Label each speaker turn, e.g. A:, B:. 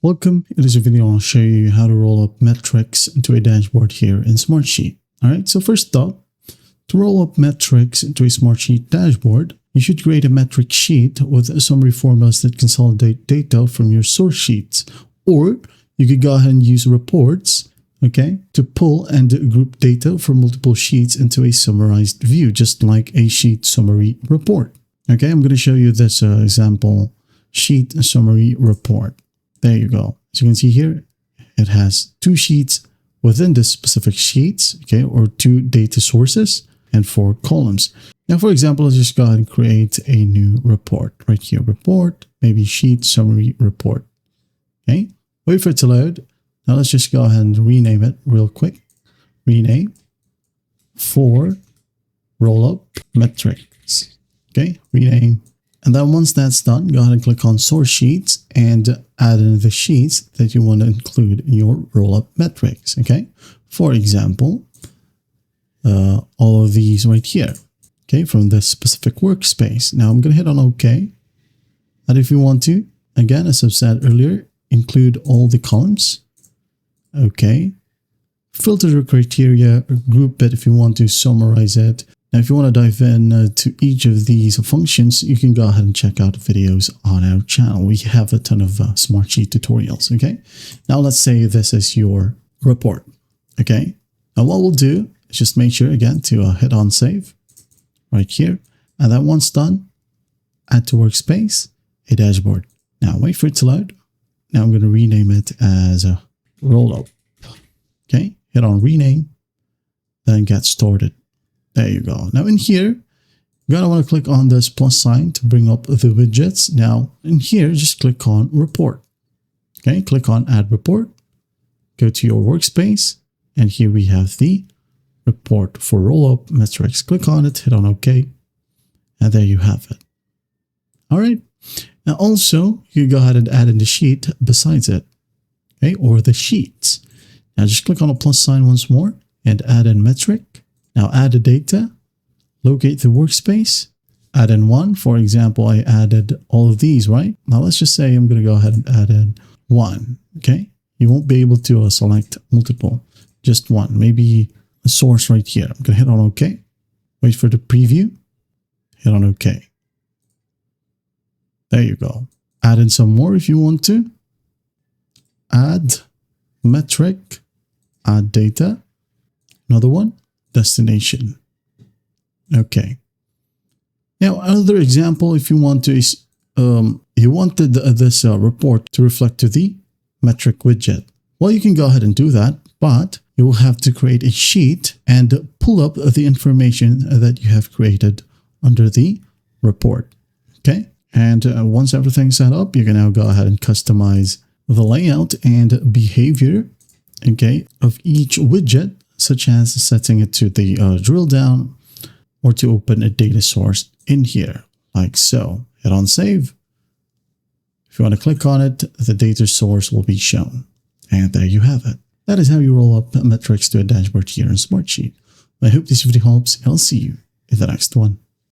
A: Welcome. In this video, I'll show you how to roll up metrics into a dashboard here in Smartsheet. All right, so first up, to roll up metrics into a Smartsheet dashboard, you should create a metric sheet with summary formulas that consolidate data from your source sheets. Or you could go ahead and use reports, okay, to pull and group data from multiple sheets into a summarized view, just like a sheet summary report. Okay, I'm going to show you this example sheet summary report. There you go. As you can see here, it has two sheets within this specific sheets, okay, or two data sources and 4 columns. Now, for example, let's just go ahead and create a new report right here. Report, maybe sheet summary report. Okay, wait for it to load. Now let's just go ahead and rename it real quick. Rename for roll up metrics. Okay, rename. And then once that's done, go ahead and click on source sheets and add in the sheets that you want to include in your roll-up metrics. Okay, for example, all of these right here. Okay, from this specific workspace. Now I'm going to hit on OK. And if you want to, again, as I've said earlier, include all the columns. Okay, filter your criteria, group it if you want to summarize it. Now, if you want to dive in to each of these functions, you can go ahead and check out videos on our channel. We have a ton of Smartsheet tutorials, okay? Now, let's say this is your report, okay? Now, what we'll do is just make sure, again, to hit on Save right here. And then once done, add to Workspace, a dashboard. Now, wait for it to load. Now, I'm going to rename it as a Roll-Up, okay? Hit on Rename, then get started. There you go. Now in here, you're going to want to click on this plus sign to bring up the widgets. Now in here, just click on report. Okay, click on add report. Go to your workspace. And here we have the report for roll-up metrics. Click on it, hit on OK. And there you have it. All right. Now also, you go ahead and add in the sheet besides it. Okay, or the sheets. Now just click on a plus sign once more and add in metric. Now add the data, locate the workspace, add in one. For example, I added all of these, right? Now let's just say I'm going to go ahead and add in one, okay? You won't be able to select multiple, just one. Maybe a source right here. I'm going to hit on OK. Wait for the preview, hit on OK. There you go. Add in some more if you want to. Add metric, add data, another one. Destination. Okay. Now another example, if you want to, is you wanted this report to reflect to the metric widget. Well, you can go ahead and do that, but you will have to create a sheet and pull up the information that you have created under the report. Okay. And once everything's set up, you can now go ahead and customize the layout and behavior, okay, of each widget, such as setting it to the drill down or to open a data source in here, like so. Hit on Save. If you want to click on it, the data source will be shown. And there you have it. That is how you roll up metrics to a dashboard here in Smartsheet. I hope this video helps, and I'll see you in the next one.